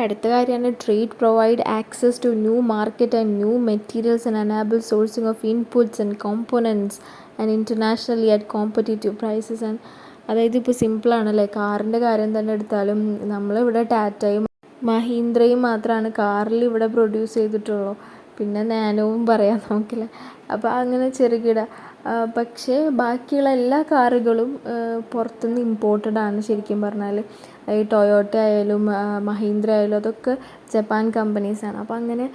അടുത്ത കാര്യമാണ് trade provide access to new market and new materials and enable sourcing of inputs and components and internationally at competitive prices and അതായത് ഇപ്പോൾ സിമ്പിളാണല്ലേ, കാറിൻ്റെ കാര്യം തന്നെ എടുത്താലും നമ്മളിവിടെ ടാറ്റയും മഹീന്ദ്രയും മാത്രമാണ് കാറിൽ ഇവിടെ പ്രൊഡ്യൂസ് ചെയ്തിട്ടുള്ളൂ. പിന്നെ നാനോവും പറയാൻ നോക്കില്ല. അപ്പോൾ അങ്ങനെ ചെറുകിട പക്ഷേ ബാക്കിയുള്ള എല്ലാ കാറുകളും പുറത്തുനിന്ന് ഇമ്പോർട്ടഡ് ആണ് ശരിക്കും പറഞ്ഞാൽ. ഈ ടൊയോട്ട ആയാലും മഹീന്ദ്ര ആയാലും അതൊക്കെ ജപ്പാൻ കമ്പനീസാണ്. അപ്പോൾ അങ്ങനെ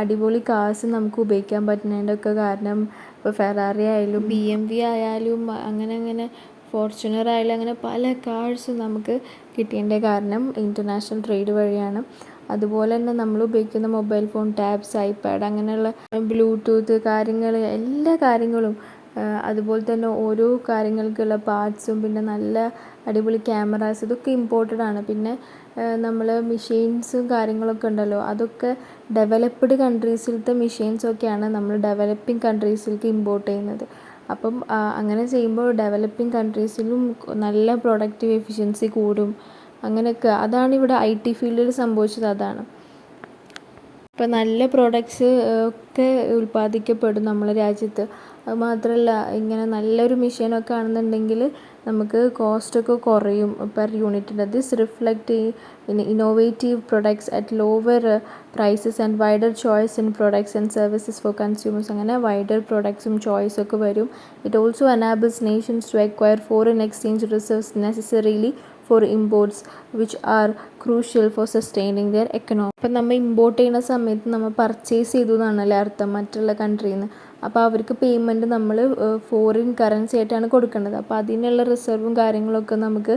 അടിപൊളി കാർസ് നമുക്ക് ഉപയോഗിക്കാൻ പറ്റുന്നതിൻ്റെയൊക്കെ കാരണം ഇപ്പോൾ ഫെറാറി ആയാലും BMW ആയാലും അങ്ങനെ ഫോർച്യൂണർ ആയാലും അങ്ങനെ പല കാർസും നമുക്ക് കിട്ടിയതിൻ്റെ കാരണം ഇൻ്റർനാഷണൽ ട്രേഡ് വഴിയാണ്. അതുപോലെ തന്നെ നമ്മൾ ഉപയോഗിക്കുന്ന മൊബൈൽ ഫോൺ, ടാബ്സ്, ഐപാഡ് അങ്ങനെയുള്ള ബ്ലൂടൂത്ത് കാര്യങ്ങൾ എല്ലാ കാര്യങ്ങളും അതുപോലെ തന്നെ ഓരോ കാര്യങ്ങൾക്കുള്ള പാർട്സും പിന്നെ നല്ല അടിപൊളി ക്യാമറാസ് ഇതൊക്കെ ഇമ്പോർട്ടഡ് ആണ്. പിന്നെ നമ്മൾ മെഷീൻസും കാര്യങ്ങളൊക്കെ ഉണ്ടല്ലോ, അതൊക്കെ ഡെവലപ്ഡ് കൺട്രീസിലത്തെ മെഷീൻസൊക്കെയാണ് നമ്മൾ ഡെവലപ്പിംഗ് കൺട്രീസിലേക്ക് ഇമ്പോർട്ട് ചെയ്യുന്നത്. അപ്പം അങ്ങനെ ചെയ്യുമ്പോൾ ഡെവലപ്പിംഗ് കൺട്രീസിലും നല്ല പ്രൊഡക്റ്റീവ് എഫിഷ്യൻസി കൂടും. അങ്ങനെയൊക്കെ അതാണ് ഇവിടെ IT ഫീൽഡിൽ സംഭവിച്ചത്. അതാണ് ഇപ്പം നല്ല പ്രോഡക്ട്സ് ഒക്കെ ഉൽപ്പാദിക്കപ്പെടും നമ്മുടെ രാജ്യത്ത്. അത് മാത്രമല്ല ഇങ്ങനെ നല്ലൊരു മെഷീനൊക്കെ ആണെന്നുണ്ടെങ്കിൽ നമുക്ക് കോസ്റ്റൊക്കെ കുറയും പെർ യൂണിറ്റിൻ്റെ. This reflect in innovative products at lower prices and wider choice in products and services for consumers. അങ്ങനെ വൈഡർ പ്രൊഡക്ട്സും ചോയ്സൊക്കെ വരും. It also enables nations to acquire foreign exchange reserves necessarily for imports which are crucial for sustaining their economy. അപ്പം നമ്മൾ import ചെയ്യുന്ന സമയത്ത് നമ്മൾ purchase ചെയ്തു എന്നാണല്ലേ അർത്ഥം മറ്റുള്ള കൺട്രിയിൽ നിന്ന്. അപ്പോൾ അവർക്ക് പേയ്മെൻറ്റ് നമ്മൾ ഫോറിൻ കറൻസി ആയിട്ടാണ് കൊടുക്കേണ്ടത്. അപ്പോൾ അതിനുള്ള റിസർവും കാര്യങ്ങളൊക്കെ നമുക്ക്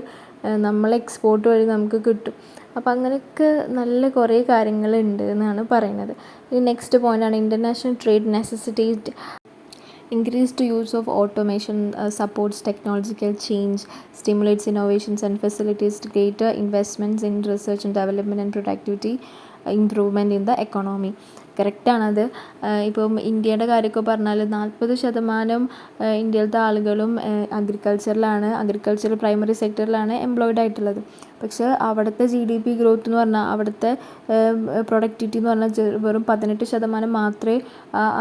നമ്മൾ എക്സ്പോർട്ട് വഴി നമുക്ക് കിട്ടും. അപ്പോൾ അങ്ങനെയൊക്കെ നല്ല കുറേ കാര്യങ്ങളുണ്ട് എന്നാണ് പറയുന്നത്. ഈ നെക്സ്റ്റ് പോയിൻ്റാണ് international trade necessitate increased use of automation supports technological change, stimulates innovations and facilitates greater investments in research and development and productivity improvement in the economy. കറക്റ്റാണത്. ഇപ്പം ഇന്ത്യയുടെ കാര്യമൊക്കെ പറഞ്ഞാൽ 40% ഇന്ത്യയിലത്തെ ആളുകളും അഗ്രികൾച്ചറൽ പ്രൈമറി സെക്ടറിലാണ് എംപ്ലോയിഡ് ആയിട്ടുള്ളത്. പക്ഷേ അവിടുത്തെ GDP ഗ്രോത്ത് എന്ന് പറഞ്ഞാൽ അവിടുത്തെ പ്രൊഡക്ടിവിറ്റി എന്ന് പറഞ്ഞാൽ വെറും 18% മാത്രമേ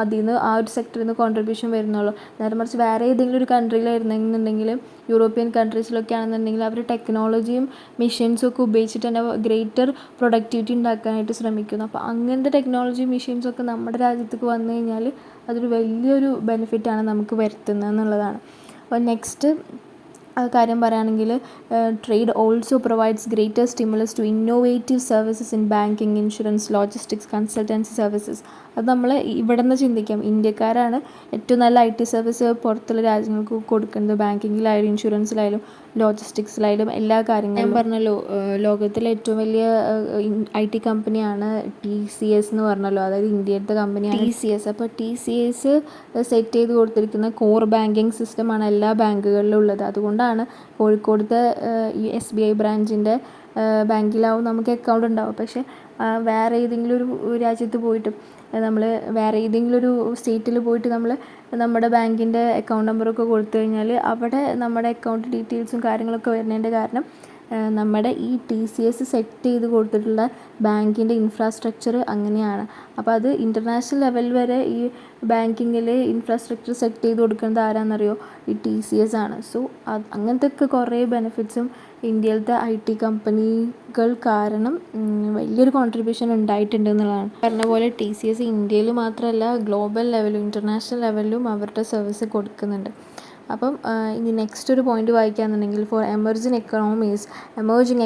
അതിൽ നിന്ന് ആ ഒരു സെക്ടറിൽ നിന്ന് കോൺട്രിബ്യൂഷൻ വരുന്നുള്ളൂ. നേരെ മറിച്ച് വേറെ ഏതെങ്കിലും ഒരു കൺട്രിയിലായിരുന്നെന്നുണ്ടെങ്കിൽ യൂറോപ്യൻ കൺട്രീസിലൊക്കെ ആണെന്നുണ്ടെങ്കിൽ അവർ ടെക്നോളജിയും മെഷീൻസും ഒക്കെ ഉപയോഗിച്ചിട്ട് തന്നെ ഗ്രേറ്റർ പ്രൊഡക്ടിവിറ്റി ഉണ്ടാക്കാനായിട്ട് ശ്രമിക്കുന്നു. അപ്പോൾ അങ്ങനത്തെ ടെക്നോളജി മെഷീൻസൊക്കെ നമ്മുടെ രാജ്യത്തേക്ക് വന്നു കഴിഞ്ഞാൽ അതൊരു വലിയൊരു ബെനിഫിറ്റാണ് നമുക്ക് വരുത്തുന്നത് എന്നുള്ളതാണ്. അപ്പോൾ നെക്സ്റ്റ് കാര്യം പറയുകയാണെങ്കിൽ trade also provides greater stimulus to innovative services in banking, insurance, logistics, consultancy services. അത് നമ്മൾ ഇവിടെ നിന്ന് ചിന്തിക്കാം, ഇന്ത്യക്കാരാണ് ഏറ്റവും നല്ല IT സർവീസ് പുറത്തുള്ള രാജ്യങ്ങൾക്ക് കൊടുക്കുന്നത്. ബാങ്കിങ്ങിലായാലും ഇൻഷുറൻസിലായാലും ലോജിസ്റ്റിക്സിലായാലും എല്ലാ കാര്യങ്ങളും. ഞാൻ പറഞ്ഞല്ലോ ലോകത്തിലെ ഏറ്റവും വലിയ IT കമ്പനിയാണ് TCS എന്ന് പറഞ്ഞല്ലോ, അതായത് ഇന്ത്യയിലത്തെ കമ്പനിയാണ് TCS. അപ്പോൾ TCS സെറ്റ് ചെയ്ത് കൊടുത്തിരിക്കുന്ന കോർ ബാങ്കിങ് സിസ്റ്റമാണ് എല്ലാ ബാങ്കുകളിലും ഉള്ളത്. അതുകൊണ്ടാണ് കോഴിക്കോടത്തെ ഈ SBI ബ്രാഞ്ചിൻ്റെ ബാങ്കിലാവും നമുക്ക് അക്കൗണ്ട് ഉണ്ടാവും. പക്ഷേ വേറെ ഏതെങ്കിലും ഒരു രാജ്യത്ത് പോയിട്ട് നമ്മൾ വേറെ ഏതെങ്കിലും ഒരു സ്റ്റേറ്റിൽ പോയിട്ട് നമ്മൾ നമ്മുടെ ബാങ്കിൻ്റെ അക്കൗണ്ട് നമ്പറൊക്കെ കൊടുത്തു കഴിഞ്ഞാൽ അവിടെ നമ്മുടെ അക്കൗണ്ട് ഡീറ്റെയിൽസും കാര്യങ്ങളൊക്കെ വരുന്നതിൻ്റെ കാരണം നമ്മുടെ ഈ TCS സെറ്റ് ചെയ്ത് കൊടുത്തിട്ടുള്ള ബാങ്കിൻ്റെ ഇൻഫ്രാസ്ട്രക്ചർ അങ്ങനെയാണ്. അപ്പോൾ അത് ഇൻ്റർനാഷണൽ ലെവൽ വരെ ഈ ബാങ്കിങ്ങിൽ ഇൻഫ്രാസ്ട്രക്ചർ സെറ്റ് ചെയ്ത് കൊടുക്കുന്നത് ആരാണെന്നറിയോ? ഈ TCS ആണ്. സോ അങ്ങനത്തെ ഒക്കെ കുറേ ബെനിഫിറ്റ്സും ഇന്ത്യയിലത്തെ IT കമ്പനികൾ കാരണം വലിയൊരു കോൺട്രിബ്യൂഷൻ ഉണ്ടായിട്ടുണ്ട് എന്നുള്ളതാണ്. പറഞ്ഞ പോലെ TCS ഇന്ത്യയിൽ മാത്രമല്ല ഗ്ലോബൽ ലെവലും ഇൻ്റർനാഷണൽ ലെവലിലും അവരുടെ സർവീസ് കൊടുക്കുന്നുണ്ട്. അപ്പം ഇനി നെക്സ്റ്റ് ഒരു പോയിന്റ് വായിക്കുകയാണെന്നുണ്ടെങ്കിൽ for emerging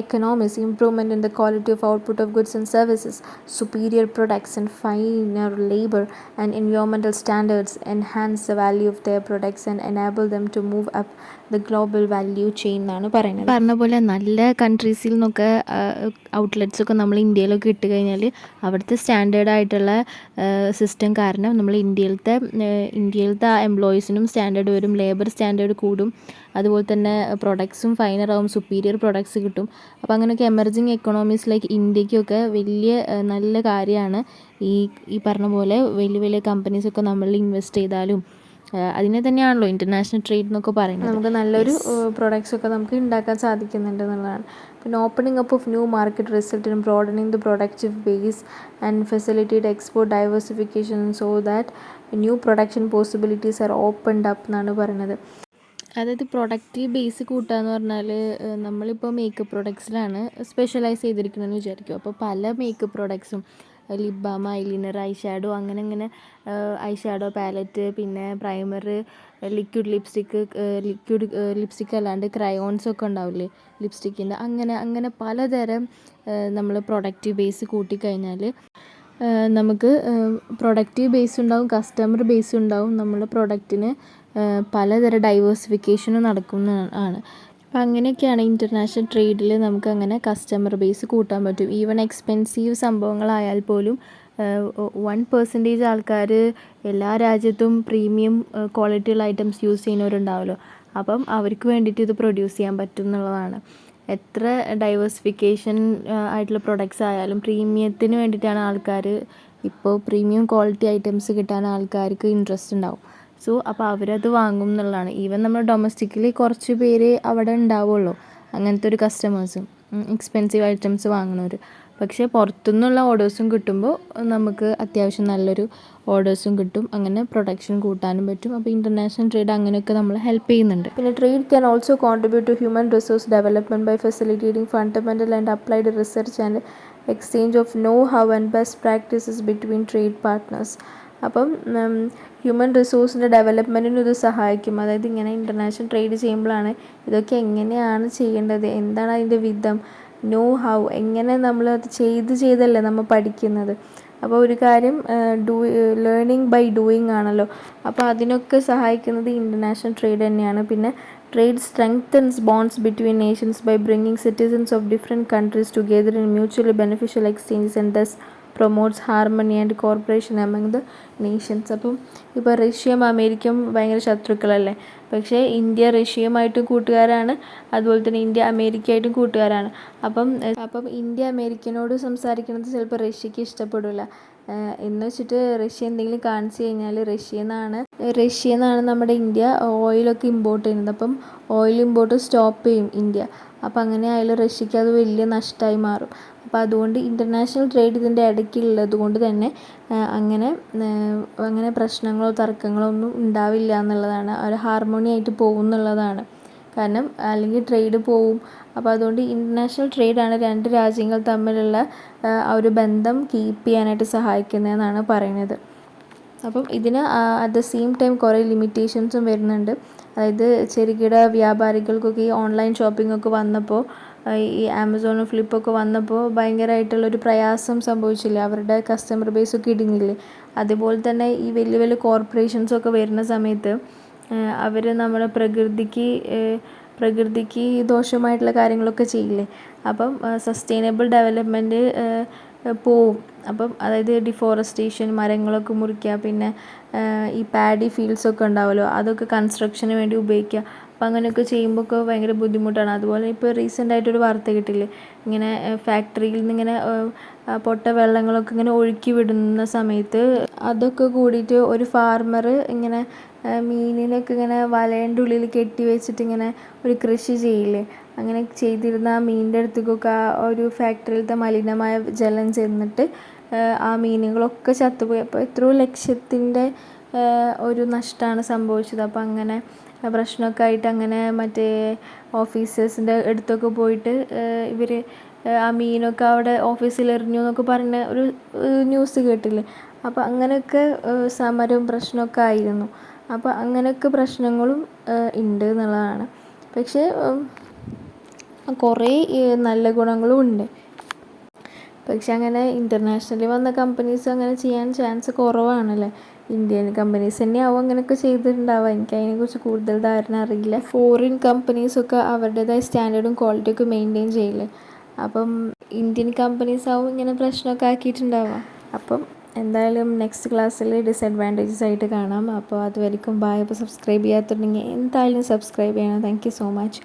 economies improvement in the quality of output of goods and services, superior products and finer labour and environmental standards enhance the value of their products and enable them to move up the global value chain എന്നാണ് പറയുന്നത്. പറഞ്ഞ പോലെ നല്ല കൺട്രീസിൽ നിന്നൊക്കെ ഔട്ട്ലെറ്റ്സൊക്കെ നമ്മൾ ഇന്ത്യയിലൊക്കെ ഇട്ട് കഴിഞ്ഞാൽ അവിടുത്തെ സ്റ്റാൻഡേർഡായിട്ടുള്ള സിസ്റ്റം കാരണം നമ്മൾ ഇന്ത്യയിലത്തെ എംപ്ലോയീസിനും സ്റ്റാൻഡേർഡ് വരും, ലേബർ സ്റ്റാൻഡേർഡ് കൂടും, അതുപോലെ തന്നെ പ്രൊഡക്ട്സും ഫൈനറാവും, സുപ്പീരിയർ പ്രൊഡക്ട്സ് കിട്ടും. അപ്പോൾ അങ്ങനെയൊക്കെ എമർജിങ് എക്കണോമീസ് ലൈക്ക് ഇന്ത്യക്കൊക്കെ വലിയ നല്ല കാര്യമാണ്. ഈ പറഞ്ഞ പോലെ വലിയ വലിയ കമ്പനീസൊക്കെ നമ്മളിൽ ഇൻവെസ്റ്റ് ചെയ്താലും അതിനെ തന്നെയാണല്ലോ ഇൻ്റർനാഷണൽ ട്രേഡ് എന്നൊക്കെ പറയുന്നത്. നമുക്ക് നല്ലൊരു പ്രൊഡക്ട്സൊക്കെ നമുക്ക് ഉണ്ടാക്കാൻ സാധിക്കുന്നുണ്ട് എന്നുള്ളതാണ്. പിന്നെ opening up of new market result in broadening the productive base and facilitate export diversification so that new production possibilities R opened up എന്നാണ് പറയുന്നത്. അതായത് പ്രൊഡക്റ്റീവ് ബേസ് കൂട്ടുക എന്ന് പറഞ്ഞാൽ നമ്മളിപ്പോൾ മേക്കപ്പ് പ്രൊഡക്ട്സിലാണ് സ്പെഷ്യലൈസ് ചെയ്തിരിക്കുന്നതെന്ന് വിചാരിക്കും. അപ്പോൾ പല മേക്കപ്പ് പ്രൊഡക്ട്സും lip balm, eyeliner, eye shadow അങ്ങനെ ഐ ഷാഡോ പാലറ്റ്, പിന്നെ പ്രൈമർ, ലിക്വിഡ് ലിപ്സ്റ്റിക്ക് അല്ലാണ്ട് ക്രയോൺസ് ഒക്കെ ഉണ്ടാവില്ലേ ലിപ്സ്റ്റിക്കിൻ്റെ, അങ്ങനെ പലതരം നമ്മൾ പ്രൊഡക്റ്റീവ് ബേസ് കൂട്ടിക്കഴിഞ്ഞാൽ നമുക്ക് പ്രൊഡക്റ്റീവ് ബേസ് ഉണ്ടാവും, കസ്റ്റമർ ബേസ് ഉണ്ടാവും, നമ്മുടെ പ്രൊഡക്റ്റിന് പലതരം ഡൈവേഴ്സിഫിക്കേഷനും നടക്കുന്നതാണ്. അപ്പം അങ്ങനെയൊക്കെയാണ് ഇൻ്റർനാഷണൽ ട്രേഡിൽ നമുക്ക് അങ്ങനെ കസ്റ്റമർ ബേസ് കൂട്ടാൻ പറ്റും. ഈവൻ എക്സ്പെൻസീവ് സംഭവങ്ങളായാൽ പോലും 1% ആൾക്കാർ എല്ലാ രാജ്യത്തും പ്രീമിയം ക്വാളിറ്റിയുള്ള ഐറ്റംസ് യൂസ് ചെയ്യുന്നവരുണ്ടാവുമല്ലോ. അപ്പം അവർക്ക് വേണ്ടിയിട്ട് ഇത് പ്രൊഡ്യൂസ് ചെയ്യാൻ പറ്റും എന്നുള്ളതാണ്. എത്ര ഡൈവേഴ്സിഫിക്കേഷൻ ആയിട്ടുള്ള പ്രൊഡക്ട്സ് ആയാലും പ്രീമിയത്തിന് വേണ്ടിയിട്ടാണ് ആൾക്കാർ, ഇപ്പോൾ പ്രീമിയം ക്വാളിറ്റി ഐറ്റംസ് കിട്ടാൻ ആൾക്കാർക്ക് ഇൻട്രസ്റ്റ് ഉണ്ടാവും. സോ അപ്പോൾ അവരത് വാങ്ങും എന്നുള്ളതാണ്. ഈവൻ നമ്മൾ ഡൊമസ്റ്റിക്കലി കുറച്ച് പേര് അവിടെ ഉണ്ടാവുള്ളൂ അങ്ങനത്തെ ഒരു കസ്റ്റമേഴ്സും, എക്സ്പെൻസീവ് ഐറ്റംസ് വാങ്ങുന്നവർ. പക്ഷേ പുറത്തുനിന്നുള്ള ഓർഡേഴ്സും കിട്ടുമ്പോൾ നമുക്ക് അത്യാവശ്യം നല്ലൊരു ഓർഡേഴ്സും കിട്ടും, അങ്ങനെ പ്രൊഡക്ഷൻ കൂട്ടാനും പറ്റും. അപ്പോൾ ഇൻ്റർനാഷണൽ ട്രേഡ് അങ്ങനെയൊക്കെ നമ്മളെ ഹെൽപ്പ് ചെയ്യുന്നുണ്ട്. പിന്നെ trade can also contribute to human resource development by facilitating fundamental and applied research and exchange of know how and best practices between trade partners. അപ്പം ഹ്യൂമൻ റിസോഴ്സിൻ്റെ ഡെവലപ്മെൻറ്റിനും ഇത് സഹായിക്കും. അതായത് ഇങ്ങനെ ഇൻ്റർനാഷണൽ ട്രേഡ് ചെയ്യുമ്പോഴാണ് ഇതൊക്കെ എങ്ങനെയാണ് ചെയ്യേണ്ടത്, എന്താണ് അതിൻ്റെ വിധം, നോ ഹൗ, എങ്ങനെ നമ്മൾ അത് ചെയ്തല്ലേ നമ്മൾ പഠിക്കുന്നത്. അപ്പോൾ ഒരു കാര്യം ലേണിംഗ് ബൈ ഡൂയിങ് ആണല്ലോ. അപ്പോൾ അതിനൊക്കെ സഹായിക്കുന്നത് ഇൻ്റർനാഷണൽ ട്രേഡ് തന്നെയാണ്. പിന്നെ trade strengthens bonds between nations by bringing citizens of different countries together in mutually beneficial exchanges and thus promotes harmony and corporation among the nations. അപ്പം ഇപ്പോൾ റഷ്യയും അമേരിക്കയും ഭയങ്കര ശത്രുക്കളല്ലേ, പക്ഷേ ഇന്ത്യ റഷ്യയുമായിട്ടും കൂട്ടുകാരാണ്, അതുപോലെ തന്നെ ഇന്ത്യ അമേരിക്കയായിട്ടും കൂട്ടുകാരാണ്. അപ്പം ഇന്ത്യ അമേരിക്കനോട് സംസാരിക്കുന്നത് ചിലപ്പോൾ റഷ്യക്ക് ഇഷ്ടപ്പെടില്ല. എന്ന് വെച്ചിട്ട് റഷ്യ എന്തെങ്കിലും കാണിച്ചു കഴിഞ്ഞാൽ റഷ്യയിൽ നിന്നാണ് നമ്മുടെ ഇന്ത്യ ഓയിലൊക്കെ ഇമ്പോർട്ട് ചെയ്യുന്നത്. അപ്പം ഓയിൽ ഇമ്പോർട്ട് സ്റ്റോപ്പ് ചെയ്യും ഇന്ത്യ. അപ്പം അങ്ങനെ ആയാലും റഷ്യക്ക് അത് വലിയ നഷ്ടമായി മാറും. അപ്പോൾ അതുകൊണ്ട് ഇൻ്റർനാഷണൽ ട്രേഡ് ഇതിൻ്റെ ഇടയ്ക്കുള്ളത് കൊണ്ട് തന്നെ അങ്ങനെ പ്രശ്നങ്ങളോ തർക്കങ്ങളോ ഒന്നും ഉണ്ടാവില്ല എന്നുള്ളതാണ്. ഒരു ഹാർമോണി ആയിട്ട് പോകും എന്നുള്ളതാണ്. കാരണം അല്ലെങ്കിൽ ട്രേഡ് പോവും. അപ്പോൾ അതുകൊണ്ട് ഇൻ്റർനാഷണൽ ട്രേഡാണ് രണ്ട് രാജ്യങ്ങൾ തമ്മിലുള്ള ആ ഒരു ബന്ധം കീപ്പ് ചെയ്യാനായിട്ട് സഹായിക്കുന്നതെന്നാണ് പറയുന്നത്. അപ്പം ഇതിന് അറ്റ് ദ സെയിം ടൈം കുറേ ലിമിറ്റേഷൻസും വരുന്നുണ്ട്. അതായത് ചെറുകിട വ്യാപാരികൾക്കൊക്കെ ഈ ഓൺലൈൻ ഷോപ്പിംഗ് ഒക്കെ വന്നപ്പോൾ, ഈ ആമസോണും ഫ്ലിപ്പൊക്കെ വന്നപ്പോൾ ഭയങ്കരമായിട്ടുള്ളൊരു പ്രയാസം സംഭവിച്ചില്ലേ, അവരുടെ കസ്റ്റമർ ബേസൊക്കെ ഇടുങ്ങില്ലേ. അതുപോലെ തന്നെ ഈ വലിയ വലിയ കോർപ്പറേഷൻസൊക്കെ വരുന്ന സമയത്ത് അവർ നമ്മുടെ പ്രകൃതിക്ക് ദോഷമായിട്ടുള്ള കാര്യങ്ങളൊക്കെ ചെയ്യില്ലേ. അപ്പം സസ്റ്റൈനബിൾ ഡെവലപ്മെൻറ്റ് പോവും. അപ്പം അതായത് ഡിഫോറസ്റ്റേഷൻ, മരങ്ങളൊക്കെ മുറിക്കുക, പിന്നെ ഈ പാഡി ഫീൽഡ്സൊക്കെ ഉണ്ടാവുമല്ലോ, അതൊക്കെ കൺസ്ട്രക്ഷന് വേണ്ടി ഉപയോഗിക്കുക. അപ്പം അങ്ങനെയൊക്കെ ചെയ്യുമ്പോൾ ഒക്കെ ഭയങ്കര ബുദ്ധിമുട്ടാണ്. അതുപോലെ ഇപ്പോൾ റീസെൻ്റായിട്ടൊരു വാർത്ത കിട്ടില്ലേ, ഇങ്ങനെ ഫാക്ടറിയിൽ നിന്ന് ഇങ്ങനെ പൊട്ട വെള്ളങ്ങളൊക്കെ ഇങ്ങനെ ഒഴുക്കി വിടുന്ന സമയത്ത് അതൊക്കെ കൂടിയിട്ട് ഒരു ഫാർമർ ഇങ്ങനെ മീനിനൊക്കെ ഇങ്ങനെ വലേൻ്റെ ഉള്ളിൽ കെട്ടി വെച്ചിട്ട് ഇങ്ങനെ ഒരു കൃഷി ചെയ്യില്ലേ, അങ്ങനെ ചെയ്തിരുന്ന ആ മീനിൻ്റെ അടുത്തേക്കൊക്കെ ആ ഒരു ഫാക്ടറിയിലത്തെ മലിനമായ ജലം ചെന്നിട്ട് ആ മീനുകളൊക്കെ ചത്തുപോയി. അപ്പോൾ എത്രയോ ലക്ഷത്തിൻ്റെ ഒരു നഷ്ടമാണ് സംഭവിച്ചത്. അപ്പോൾ അങ്ങനെ പ്രശ്നമൊക്കെ ആയിട്ട് അങ്ങനെ മറ്റേ ഓഫീസേഴ്സിൻ്റെ അടുത്തൊക്കെ പോയിട്ട് ഇവർ ആ മീനൊക്കെ അവിടെ ഓഫീസിൽ എറിഞ്ഞു എന്നൊക്കെ പറഞ്ഞ ഒരു ന്യൂസ് കേട്ടില്ലേ. അപ്പോൾ അങ്ങനെയൊക്കെ സമരവും പ്രശ്നമൊക്കെ ആയിരുന്നു. അപ്പോൾ അങ്ങനെയൊക്കെ പ്രശ്നങ്ങളും ഉണ്ട് എന്നുള്ളതാണ്. പക്ഷേ കുറേ നല്ല ഗുണങ്ങളും ഉണ്ട്. പക്ഷെ അങ്ങനെ ഇൻ്റർനാഷണലി വന്ന കമ്പനീസ് അങ്ങനെ ചെയ്യാൻ ചാൻസ് കുറവാണല്ലേ. ഇന്ത്യൻ കമ്പനീസ് തന്നെയാവും അങ്ങനെയൊക്കെ ചെയ്തിട്ടുണ്ടാവുക. എനിക്ക് അതിനെക്കുറിച്ച് കൂടുതൽ ധാരണ അറിയില്ല. ഫോറിൻ കമ്പനീസൊക്കെ അവരുടേതായ സ്റ്റാൻഡേർഡും ക്വാളിറ്റിയൊക്കെ മെയിൻറ്റെയിൻ ചെയ്യില്ലേ. അപ്പം ഇന്ത്യൻ കമ്പനീസാവും ഇങ്ങനെ പ്രശ്നമൊക്കെ ആക്കിയിട്ടുണ്ടാവുക. അപ്പം എന്തായാലും നെക്സ്റ്റ് ക്ലാസ്സിൽ ഡിസഡ്വാൻറ്റേജസ് ആയിട്ട് കാണാം. അപ്പോൾ അതുവരെക്കും ബൈ. അപ്പോൾ സബ്സ്ക്രൈബ് ചെയ്യാത്തുണ്ടെങ്കിൽ എന്തായാലും സബ്സ്ക്രൈബ് ചെയ്യണം. Thank you so much.